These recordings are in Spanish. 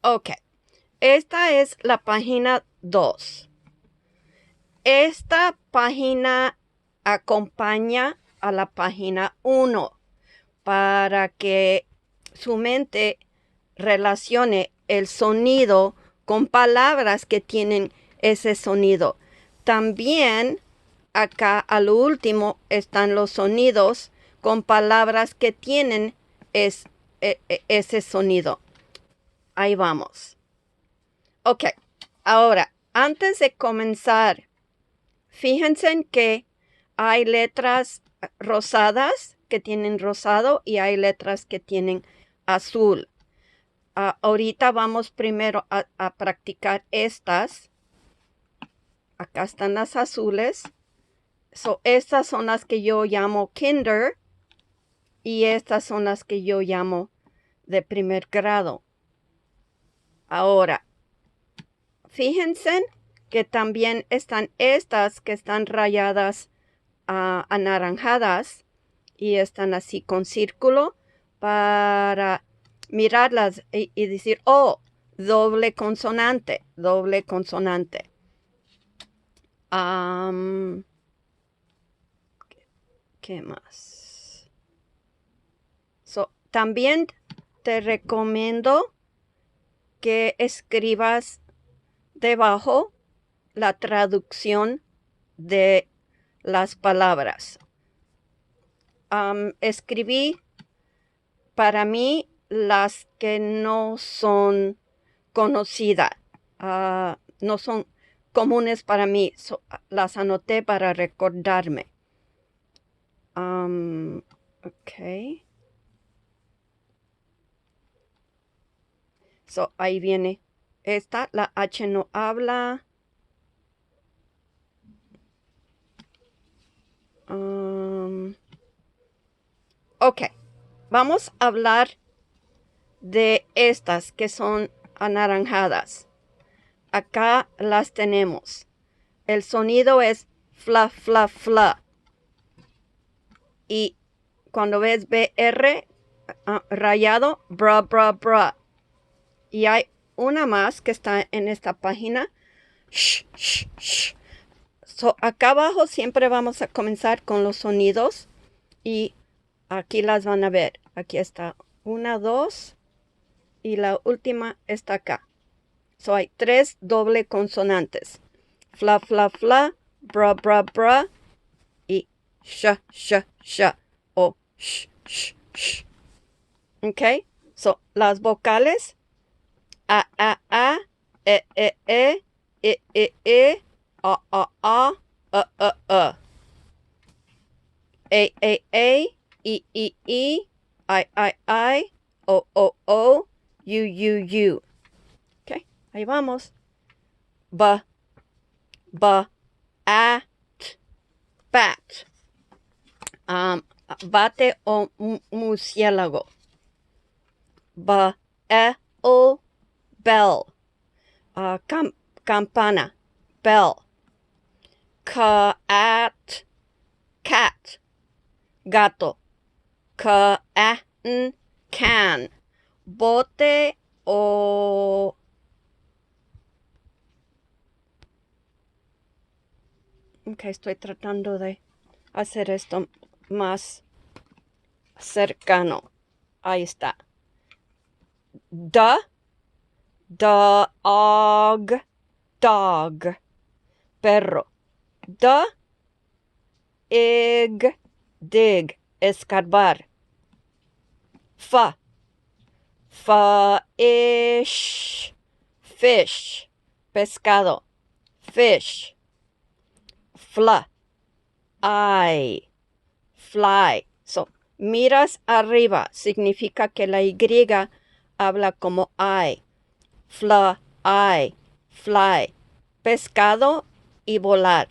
Ok. Esta es la página 2. Esta página acompaña a la página 1 para que su mente relacione el sonido con palabras que tienen ese sonido. También acá a lo último están los sonidos con palabras que tienen ese sonido. Ahí vamos. Ok, ahora, antes de comenzar, fíjense en que hay letras rosadas que tienen rosado y hay letras que tienen azul. Ahorita vamos primero a practicar estas. Acá están las azules. Estas son las que yo llamo kinder y estas son las que yo llamo de primer grado. Ahora, fíjense que también están estas que están rayadas anaranjadas y están así con círculo para mirarlas y decir, oh, doble consonante, doble consonante. ¿Qué más? También te recomiendo que escribas debajo la traducción de las palabras. Escribí para mí las que no son conocidas, no son comunes para mí. Las anoté para recordarme. Ok. Ahí viene esta, la H no habla. Ok, vamos a hablar de estas que son anaranjadas. Acá las tenemos. El sonido es fla, fla, fla. Y cuando ves BR rayado, bra, bra, bra. Y hay una más que está en esta página. Sh, sh, sh. Acá abajo siempre vamos a comenzar con los sonidos. Y aquí las van a ver. Aquí está 1, 2. Y la última está acá. Hay 3 doble consonantes. Fla, fla, fla. Bra, bra, bra. Y sha, sha, sha. O sh, sh, sh. Ok. Las vocales. A, e, a, a, i, o, u. Ok, ahí vamos. Ba, at, bat. Bate o murciélago. O, bell. Campana, bell. Cat, gato. Can. Bote o... Ok, estoy tratando de hacer esto más cercano. Ahí está. Dog, perro. Dig, escarbar. Fish, pescado. Fish. Fly. Miras arriba, significa que la Y habla como I. Fly. Pescado y volar.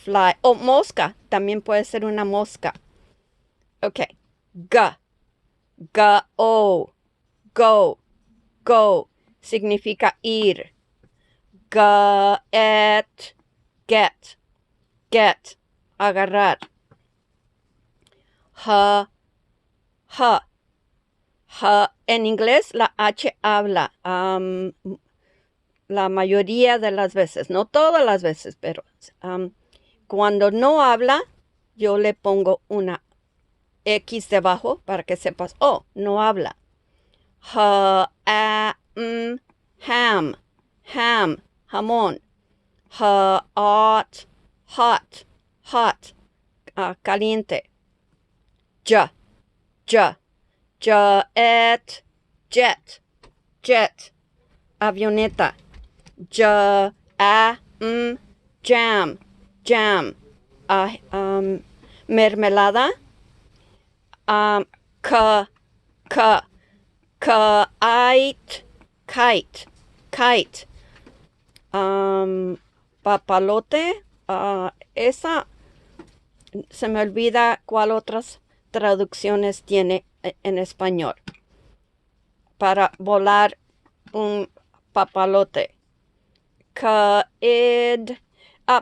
Fly. O mosca, también puede ser una mosca. Ok. Go. Significa ir. Get. Agarrar. En inglés la H habla la mayoría de las veces, no todas las veces, pero cuando no habla, yo le pongo una X debajo para que sepas, oh, no habla. Ham, jamón. Hot, caliente. Jet, jet, avioneta. Jam, mermelada. Kite. Papalote. Esa se me olvida cuál otras traducciones tiene en español. Para volar un papalote.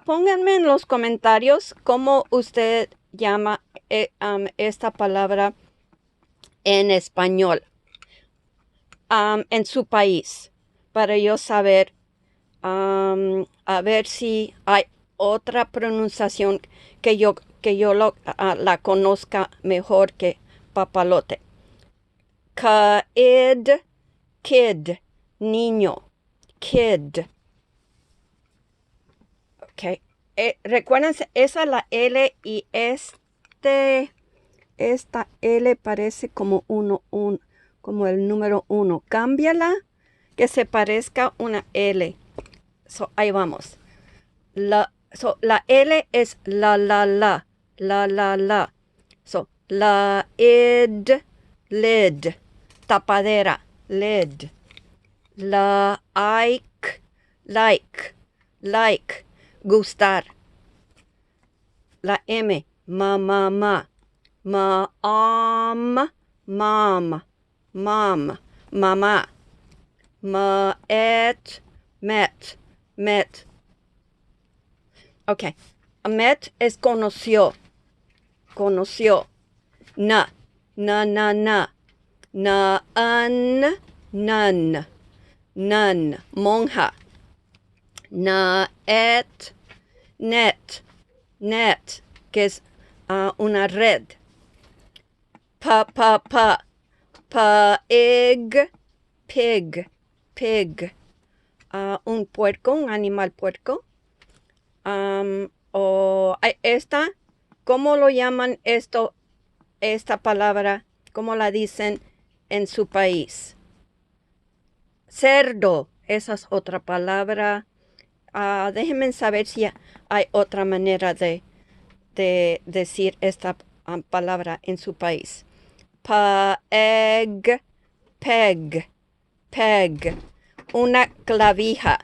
Pónganme en los comentarios cómo usted llama esta palabra en español en su país, para yo saber, a ver si hay otra pronunciación que yo la conozca mejor que papalote. Kid, niño, kid. Ok. Recuérdense, esa es la L y esta L parece como como el número 1. Cámbiala que se parezca una L. Ahí vamos. La L es la. Lid, tapadera, lid. Like, gustar. La M, mamá. Mom, mamá. Met. Ok. Met es conoció. Na. None. Monja. Net, que es una red. Pig. Un puerco, un animal puerco. ¿Cómo lo llaman esta palabra? ¿Cómo la dicen en su país? Cerdo, esa es otra palabra. Déjenme saber si hay otra manera de decir esta palabra en su país. Peg. Una clavija.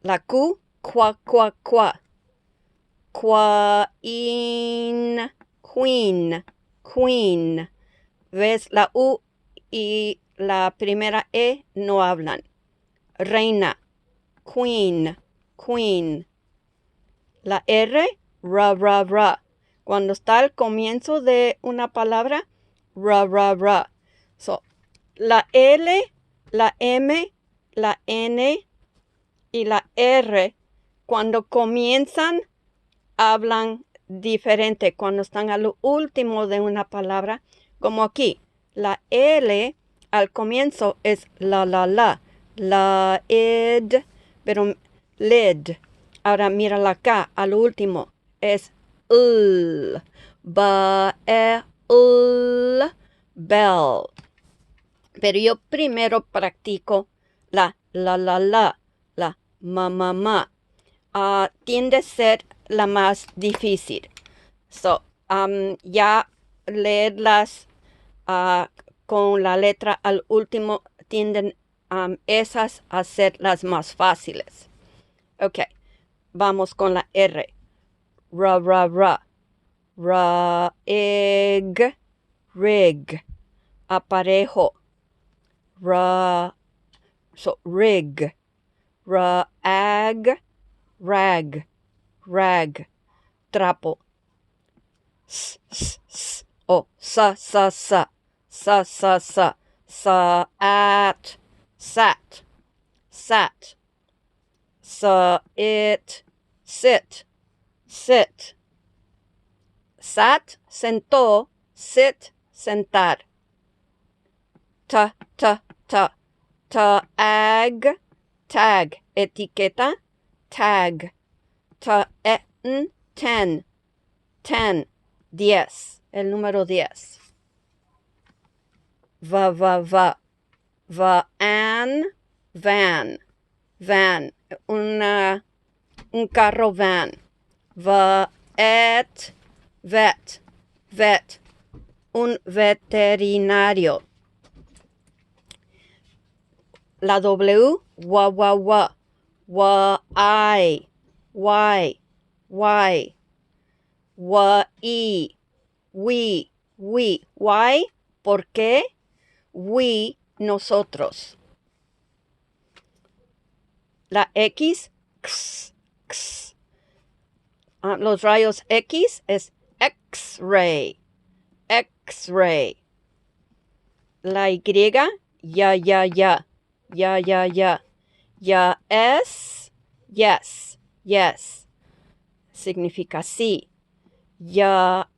La Q, qua. Queen. ¿Ves? La U y la primera E no hablan. Reina, queen. La R, ra. Cuando está al comienzo de una palabra, ra. La L, la M, la N y la R, cuando comienzan, hablan diferente. Cuando están al último de una palabra, como aquí, la L al comienzo es la ed, pero lid. Ahora mira la K al último es bell. Pero yo primero practico la mamá. Tiende a ser la más difícil. Ya leerlas con la letra al último tienden esas a ser las más fáciles. Ok, vamos con la R. Ra, egg, rig. Aparejo. Rig. Rag. Trapo. O sa, sat, sat, it, sit, sat, sentó, sit, sentar. Tag, etiqueta, tag. Ten, 10, el número 10. Va, van, un carro van. Vet, un veterinario. La W, why, we, why, ¿por qué? We, nosotros. La X, x. Los rayos X es X-ray. La Y, ya. Ya es, yes. Significa sí. Ya,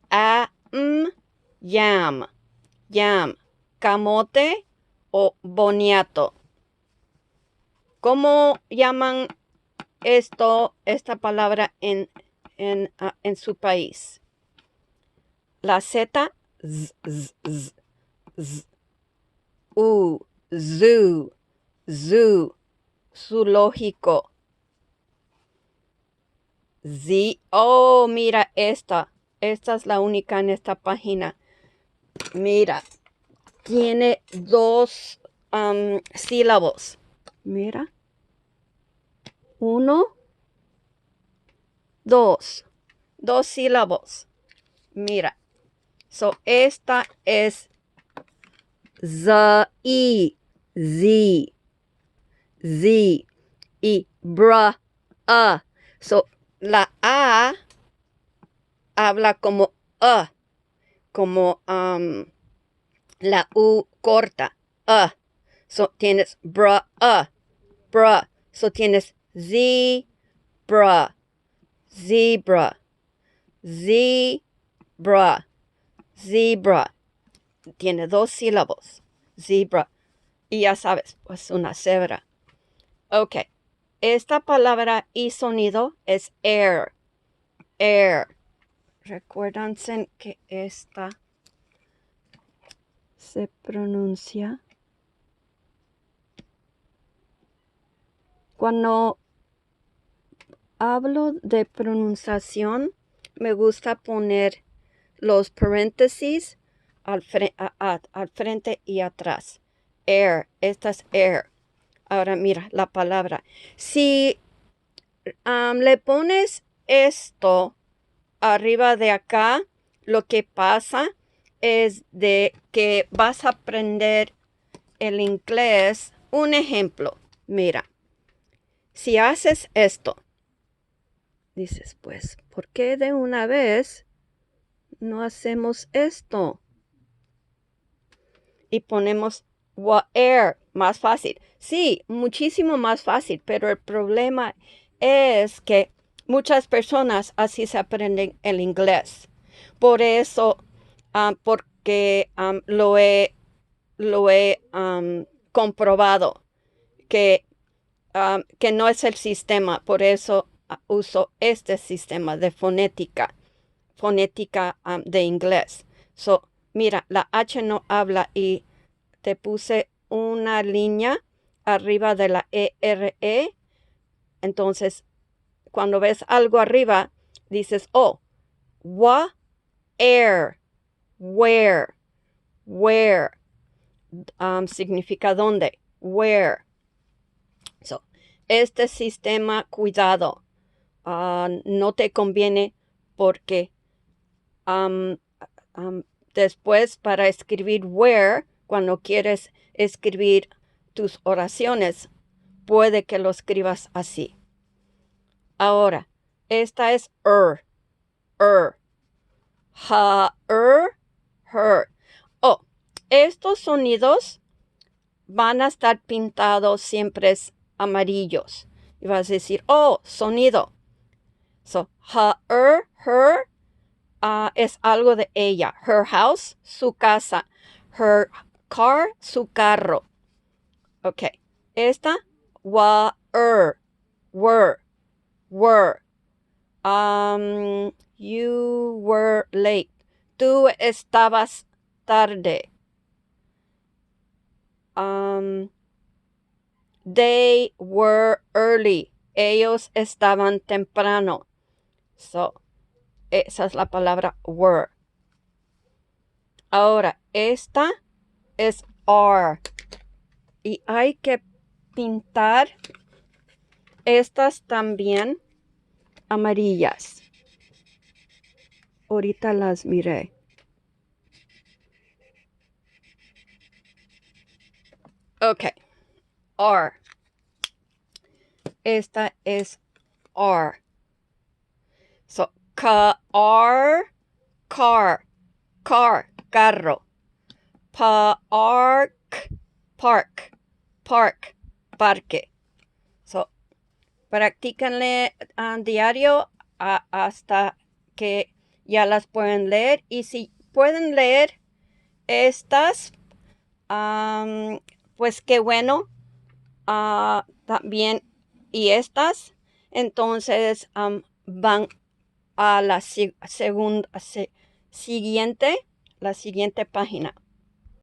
yam. Camote o boniato. ¿Cómo llaman esta palabra en su país? La Z, z. Zoo, zoológico. Oh, mira esta es la única en esta página. Mira, tiene 2 sílabos. Mira. 1, 2. 2 sílabos. Mira. So, esta es Z y bra, So, la A habla como como la U corta, So, tienes bra. So, tienes zebra. Tiene 2 sílabos. Zebra. Y ya sabes, pues una cebra. Ok. Esta palabra y sonido es air. Recuérdense que esta se pronuncia. Cuando hablo de pronunciación, me gusta poner los paréntesis al frente y atrás. Air, esta es air. Ahora mira la palabra. Si le pones esto arriba de acá, lo que pasa es de que vas a aprender el inglés. Un ejemplo, mira, si haces esto, dices, pues, ¿por qué de una vez no hacemos esto? Y ponemos air, más fácil. Sí, muchísimo más fácil, pero el problema es que muchas personas así se aprenden el inglés. Por eso, porque lo he comprobado que no es el sistema. Por eso uso este sistema de fonética de inglés. So, mira, la H no habla y te puse una línea arriba de la ERE. Entonces, cuando ves algo arriba, dices, oh, air, where, significa dónde, where. So, este sistema, cuidado, no te conviene porque después para escribir where, cuando quieres escribir tus oraciones, puede que lo escribas así. Ahora, esta es her. her. Oh, estos sonidos van a estar pintados siempre amarillos. Y vas a decir, oh, sonido. So, her es algo de ella. Her house, su casa. Her car, su carro. Ok. Esta, were. You were late. Tú estabas tarde. They were early. Ellos estaban temprano. So, esa es la palabra were. Ahora, esta es are. Y hay que pintar estas también amarillas. Ahorita las miré. Ok. Are. Esta es are. So, car, carro. Parque. So, practícanle diario hasta que ya las pueden leer. Y si pueden leer estas, pues qué bueno. También y estas, entonces van a la siguiente página.